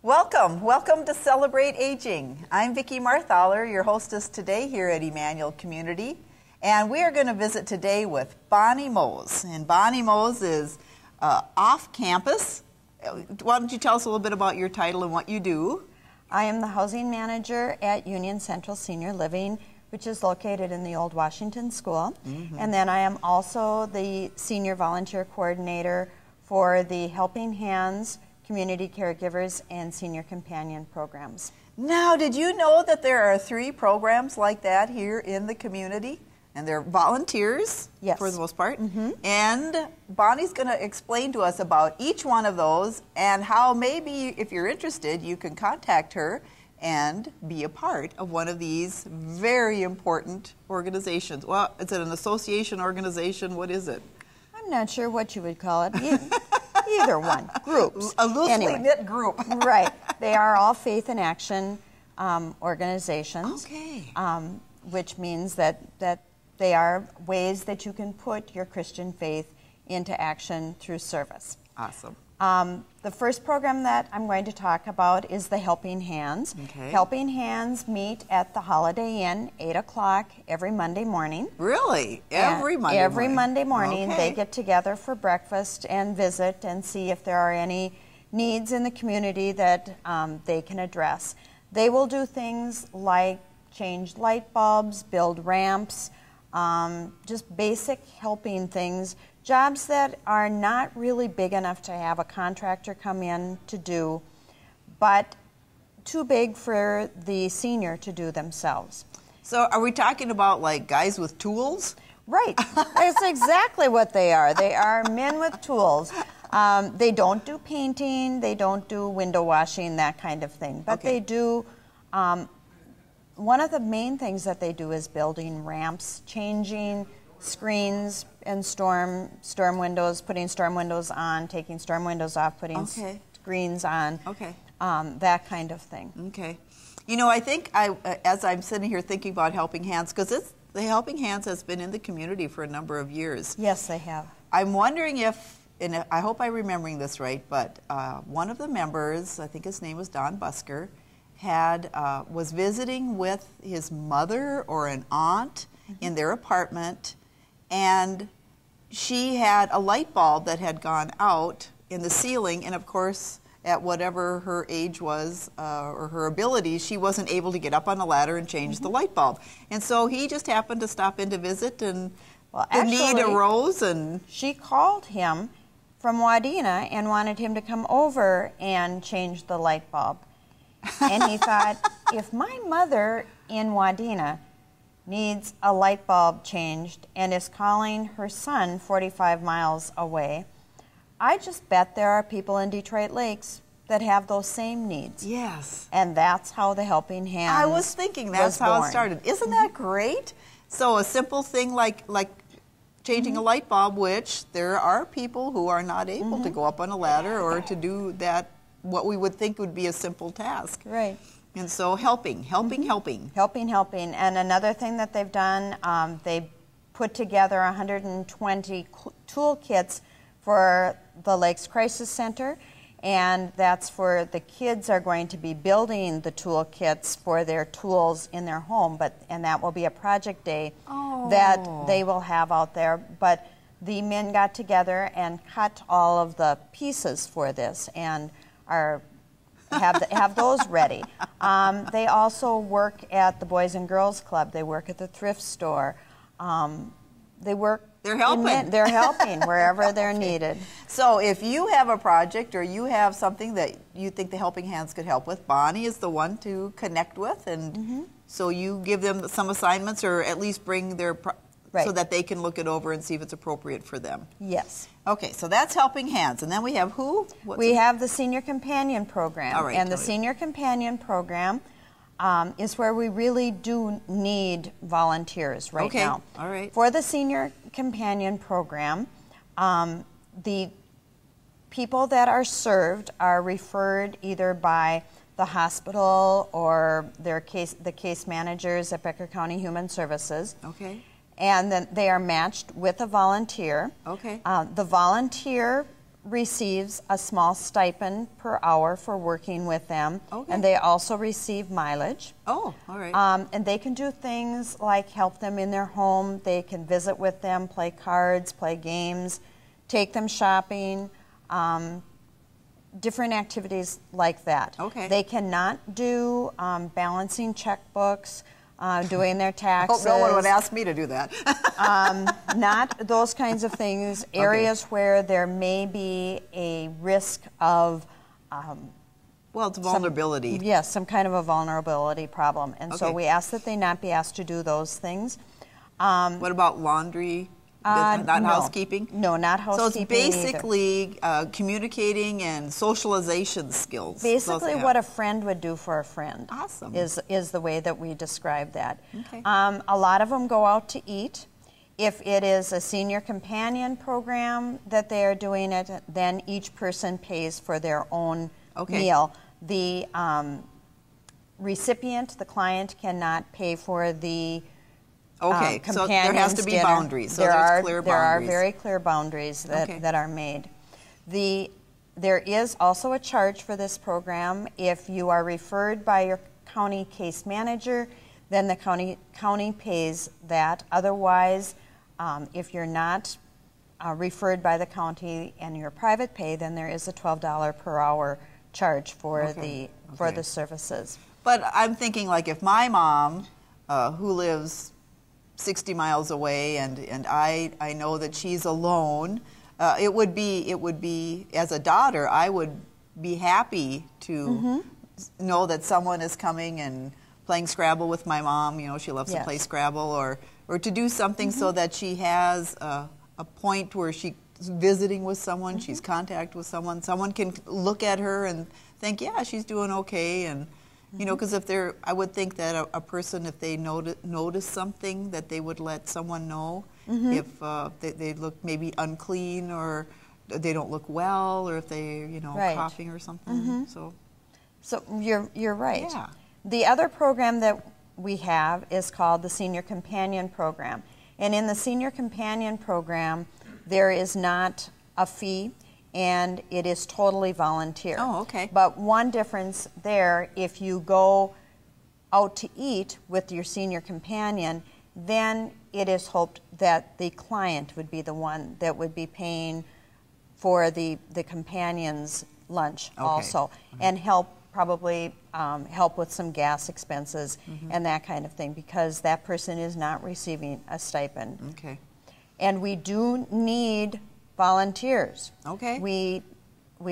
Welcome to Celebrate Aging. I'm Vicki Marthaler, your hostess today here at Emmanuel Community, and we are going to visit today with Bonnie Mohs. And Bonnie Mohs is off campus. Why don't you tell us a little bit about your title and what you do? I am the housing manager at Union Central Senior Living, which is located in the old Washington School. And then I am also the senior volunteer coordinator for the Helping Hands, Community Caregivers, and Senior Companion programs. Now, did you know that there are 3 programs like that here in the community? And they're volunteers, yes, for the most part. And Bonnie's going to explain to us about each one of those and how maybe, if you're interested, you can contact her and be a part of one of these very important organizations. Well, is it an association, organization? What is it? I'm not sure what you would call it. Either one. Groups. A loosely knit group. Right. They are all faith in action organizations. Okay. Which means that they are ways that you can put your Christian faith into action through service. Awesome. The first program that I'm going to talk about is the Helping Hands. Okay. Helping Hands meet at the Holiday Inn, 8 o'clock every Monday morning. Really? Every Monday morning? Every Monday morning. Okay. They get together for breakfast and visit and see if there are any needs in the community that they can address. They will do things like change light bulbs, build ramps, just basic helping things, jobs that are not really big enough to have a contractor come in to do, but too big for the senior to do themselves. So are we talking about like guys with tools? Right. That's exactly what they are. They are men with tools. They don't do painting, they don't do window washing, that kind of thing, but Okay. they do. One of the main things that they do is building ramps, changing screens and storm windows, putting storm windows on, taking storm windows off, putting Okay. screens on, Okay. that kind of thing. Okay. You know, I think as I'm sitting here thinking about Helping Hands, because the Helping Hands has been in the community for a number of years. Yes, they have. I'm wondering if, and I hope I'm remembering this right, but one of the members, I think his name was Don Busker, was visiting with his mother or an aunt in their apartment, and she had a light bulb that had gone out in the ceiling, and of course, at whatever her age was or her ability, she wasn't able to get up on a ladder and change the light bulb. And so he just happened to stop in to visit, and the need arose. And she called him from Wadena and wanted him to come over and change the light bulb. And he thought, if my mother in Wadena needs a light bulb changed and is calling her son 45 miles away, I just bet there are people in Detroit Lakes that have those same needs. yes. And that's how the Helping Hands I was thinking that's how it started. Isn't that great? So a simple thing like changing a light bulb, which there are people who are not able to go up on a ladder or to do that, what we would think would be a simple task. Right. And so helping. Helping. And another thing that they've done, they put together 120 toolkits for the Lakes Crisis Center, and that's for the kids are going to be building the toolkits for their tools in their home, and that will be a project day that they will have out there. But the men got together and cut all of the pieces for this and have those ready. They also work at the Boys and Girls Club. They work at the thrift store. They're helping. They're helping wherever they're needed. So if you have a project or you have something that you think the Helping Hands could help with, Bonnie is the one to connect with, and so you give them some assignments or at least bring their so that they can look it over and see if it's appropriate for them. Yes. Okay, so that's Helping Hands. And then we have who? We have the Senior Companion Program. All right, and the Senior Companion Program is where we really do need volunteers right now. All right. For the Senior Companion Program, the people that are served are referred either by the hospital or the case managers at Becker County Human Services. Okay. And then they are matched with a volunteer. Okay. The volunteer receives a small stipend per hour for working with them, Okay. and they also receive mileage. Oh, all right. And they can do things like help them in their home. They can visit with them, play cards, play games, take them shopping, different activities like that. Okay. They cannot do balancing checkbooks, doing their I taxes. hope no one would ask me to do that. Not those kinds of things. Areas where there may be a risk of Well, it's vulnerability. yes, some kind of a vulnerability problem. And so Okay. we ask that they not be asked to do those things. What about laundry? Not no. housekeeping? No, not So it's housekeeping either. basically communicating and socialization skills. Basically Those- what a friend would do for a friend. Awesome. Is the way that we describe that. Okay. A lot of them go out to eat. If it is a senior companion program that they are doing it, then each person pays for their own Okay. meal. The recipient, the client, cannot pay for the Okay, so there has to be dinner. boundaries. So there there's are, clear There are boundaries. very clear boundaries that, Okay. that are made. There is also a charge for this program. If you are referred by your county case manager, then the county pays that. Otherwise, if you're not referred by the county and you're private pay, then there is a $12 per hour charge for Okay. the services. But I'm thinking, like, if my mom, who lives 60 miles away, and I know that she's alone, it would be as a daughter, I would be happy to know that someone is coming and playing Scrabble with my mom. You know, she loves to play Yes. Scrabble, or to do something so that she has a point where she's visiting with someone, she's contact with someone. Someone can look at her and think, yeah, she's doing okay, and you know, because I would think that a person, if they notice something, that they would let someone know if they look maybe unclean, or they don't look well, or if they, you know, Right. coughing or something. So you're right. Yeah. The other program that we have is called the Senior Companion Program. And in the Senior Companion Program, there is not a fee, and it is totally volunteer. Oh, okay. But one difference there, if you go out to eat with your senior companion, then it is hoped that the client would be the one that would be paying for the companion's lunch also, and probably help with some gas expenses and that kind of thing, because that person is not receiving a stipend. Okay. And we do need volunteers. Okay. We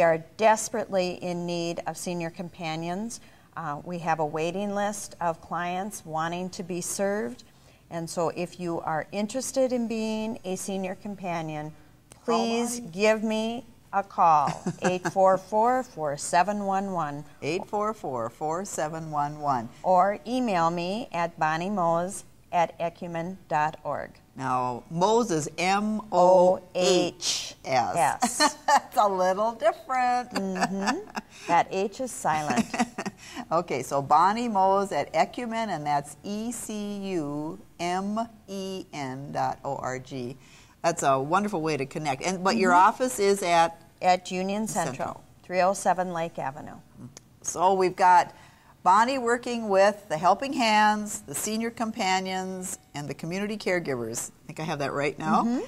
are desperately in need of senior companions. We have a waiting list of clients wanting to be served. And so if you are interested in being a senior companion, please give me a call, 844-4711. 844-4711. Or email me at bonniemohs@ecumen.org. Now, Mohs is M-O-H-S. Yes. That's a little different. That H is silent. Okay, so Bonnie Mohs at Ecumen, and that's ECUMEN.org. That's a wonderful way to connect. But your office is at Union Central, 307 Lake Avenue. So we've got Bonnie working with the Helping Hands, the Senior Companions, and the Community Caregivers. I think I have that right now.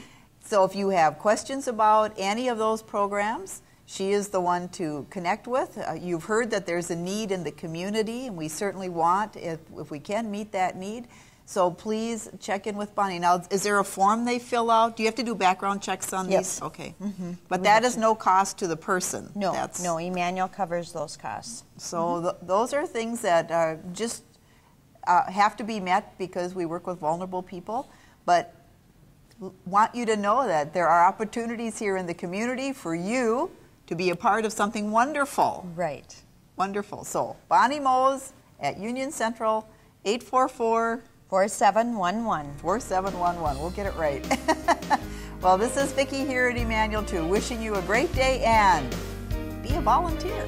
So if you have questions about any of those programs, she is the one to connect with. You've heard that there's a need in the community, and we certainly want, if we can, meet that need. So please check in with Bonnie. Now, is there a form they fill out? Do you have to do background checks on Yes. these? Okay. But that is no cost to the person. No, That's, no, Emmanuel covers those costs. So those are things that are just have to be met because we work with vulnerable people. But want you to know that there are opportunities here in the community for you to be a part of something wonderful. Right. Wonderful. So Bonnie Mohs at Union Central, 844 4711. 4711. We'll get it right. Well, this is Vicki here at Emmanuel 2, wishing you a great day and be a volunteer.